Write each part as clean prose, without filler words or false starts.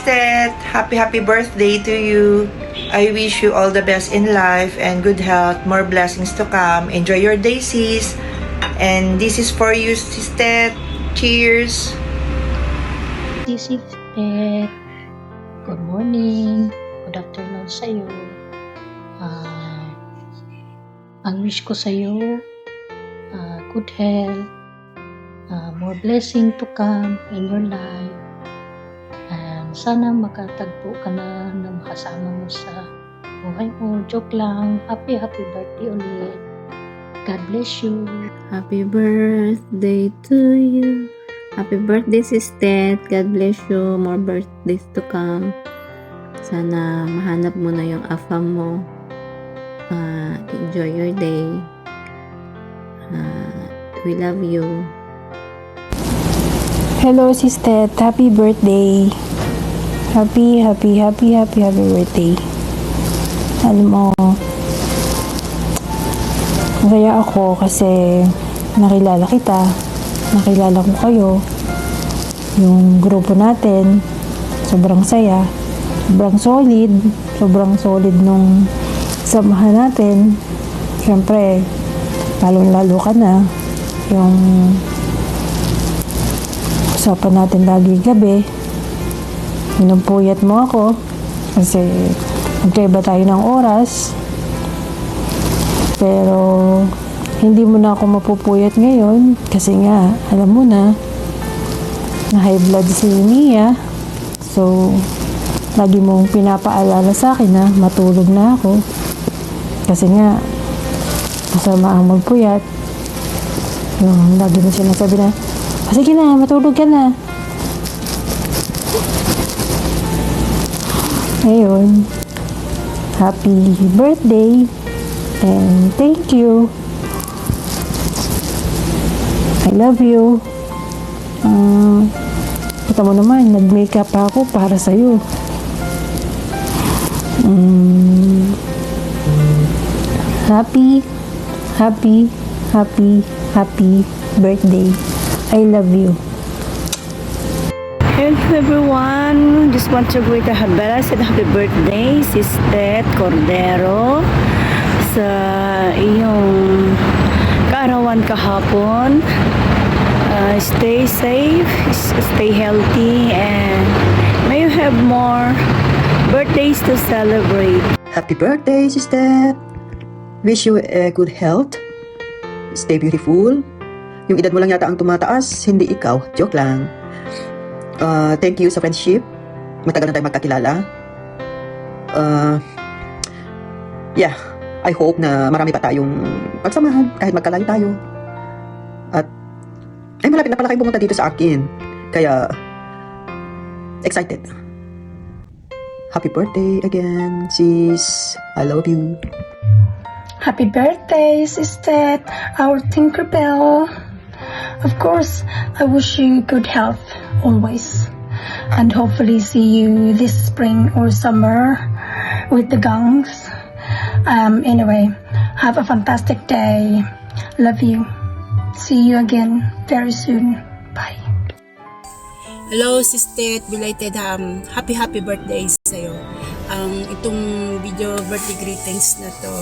Ted. Happy birthday to you. I wish you all the best in life and good health, more blessings to come. Enjoy your day, sis. And this is for you, sis Ted. Cheers. This is Ted. Good morning. Good afternoon sa'yo. Ang wish ko sa'yo, good health, more blessing to come in your life. Sana makatagpo ka na makasama mo sa buhay mo. Joke lang. Happy birthday ulit. God bless you. Happy birthday to you. Happy birthday, Sis Ted. God bless you. More birthdays to come. Sana mahanap mo na yung afam mo. Enjoy your day. We love you. Hello, Sis Ted. Happy birthday. Happy birthday. Alam mo, masaya ako kasi nakilala kita, nakilala ko kayo, yung grupo natin, sobrang saya, sobrang solid nung samahan natin. Siyempre, lalong-lalo ka na, yung usapan natin lagi gabi, pinupuyat mo ako kasi magkaiba tayo ng oras, pero hindi mo na ako mapupuyat ngayon kasi nga alam mo na high blood si Mia, so lagi mong pinapaalala sa akin na matulog na ako kasi nga masama ang magpuyat. Yung lagi mo sinasabi na sige na, matulog ka na. Ngayon, happy birthday and thank you. I love you. Kita mo naman, nag-makeup ako para sa'yo. Happy birthday. I love you. Hello everyone, just want to greet a blessed happy birthday, Sis Ted Cordero, sa iyong kaarawan kahapon. Stay safe, stay healthy, and may you have more birthdays to celebrate. Happy birthday, Sis Ted. Wish you a good health. Stay beautiful. Yung edad mo lang yata ang tumataas, hindi ikaw. Joke lang. Thank you sa friendship. Matagal na tayo magkakilala. Yeah, I hope na marami pa tayong pagsamahan kahit magkalayo tayo. At ay malapit na pala kayong pumunta dito sa akin. Kaya excited. Happy birthday again, sis. I love you. Happy birthday, Sis Ted, our Tinkerbell. Of course, I wish you good health always, and hopefully see you this spring or summer with the gangs. Anyway, have a fantastic day. Love you. See you again very soon. Bye. Hello, Sis Ted, belated happy birthday sa'yo. Itong video birthday greetings na to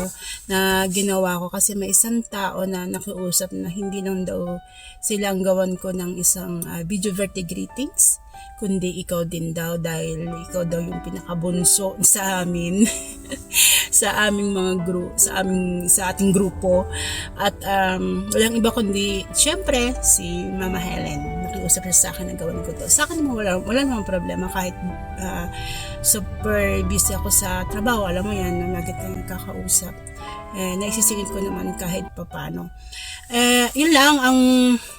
na ginawa ko kasi may isang tao na nakiusap na hindi lang daw sila ang gawan ko ng isang video birthday greetings, kundi ikaw din daw dahil ikaw daw yung pinakabunso sa amin sa aming mga sa ating grupo at walang iba kundi syempre si Mama Helen. Nakiusap siya sa akin na gawan ko to. Sa akin naman wala namang problema kahit super busy ako sa trabaho, alam mo yan, lagi tayong kakausap. Naisisingit ko naman kahit papano. Yun lang,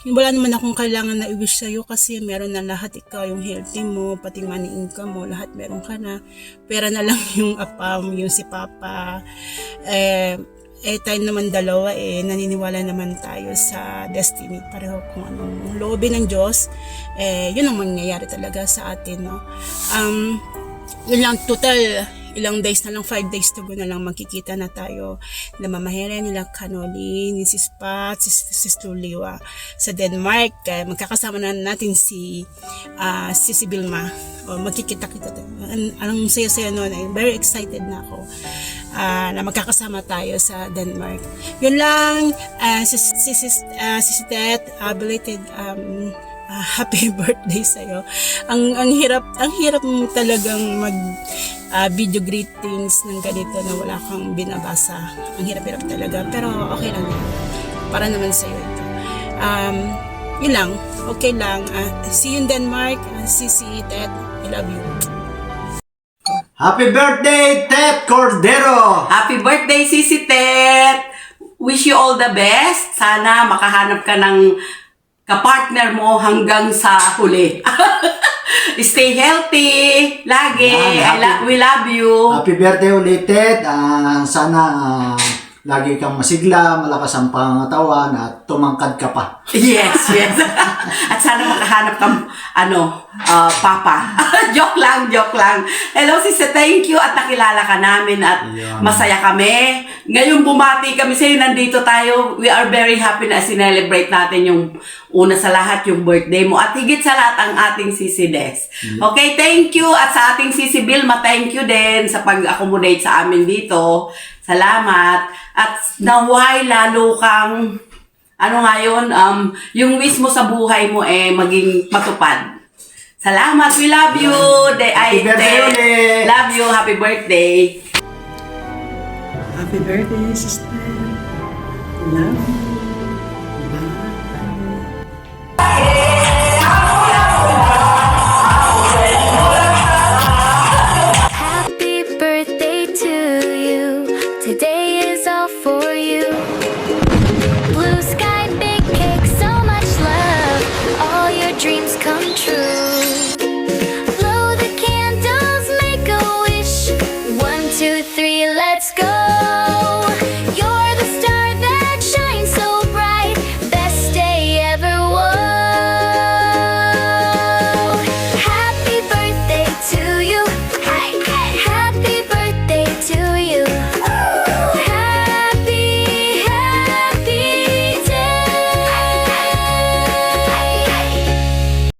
wala naman akong kailangan na i-wish sa'yo kasi meron na lahat ikaw, yung healthy mo, pati money income mo, lahat meron ka na. Pera na lang yung apam, yung si Papa. Tayo naman dalawa, naniniwala naman tayo sa destiny. Pareho kung anong loobin ng Diyos, yun ang mangyayari talaga sa atin, no? Yun lang, total, ilang days na lang, 5 days to go na lang magkikita na tayo. Nila Mama Helen, nila Kanoli, ni Sis Pat, Sis Tuliwa sa Denmark. Kaya magkakasama na natin si Vilma. O, magkikita-kita tayo. Anong saya-saya noon. Very excited na ako na magkakasama tayo sa Denmark. Yun lang, Sis Tet, belated happy birthday sa'yo. Ang hirap mo talagang mag video greetings ng ganito na wala kang binabasa. Ang hirap-hirap talaga. Pero okay lang yan. Para naman sa'yo ito. Yun lang. Okay lang. See you in Denmark. See Ted. I love you. Happy birthday, Tet Cordero! Happy birthday, Sisi Tet! Wish you all the best. Sana makahanap ka ng kapartner mo hanggang sa huli. Stay healthy lagi. We love you. Happy birthday ulit, Tet. Sana lagi kang masigla, malakas ang pangatawan at tumangkad ka pa. Yes. At sana makahanap kang papa. joke lang. Hello, Sisi, thank you at nakilala ka namin at masaya kami. Ngayon bumati kami sa'yo, nandito tayo. We are very happy na sinelebrate natin yung una sa lahat, yung birthday mo. At higit sa lahat ang ating Sisi Des. Okay, thank you. At sa ating Sisi Vilma, thank you din sa pag-accommodate sa amin dito. Salamat. At naway lalo kang yung wish mo sa buhay mo maging matupad. Salamat. We love you. Happy birthday ulit. Love you. Happy birthday. Happy birthday, sister. Love you.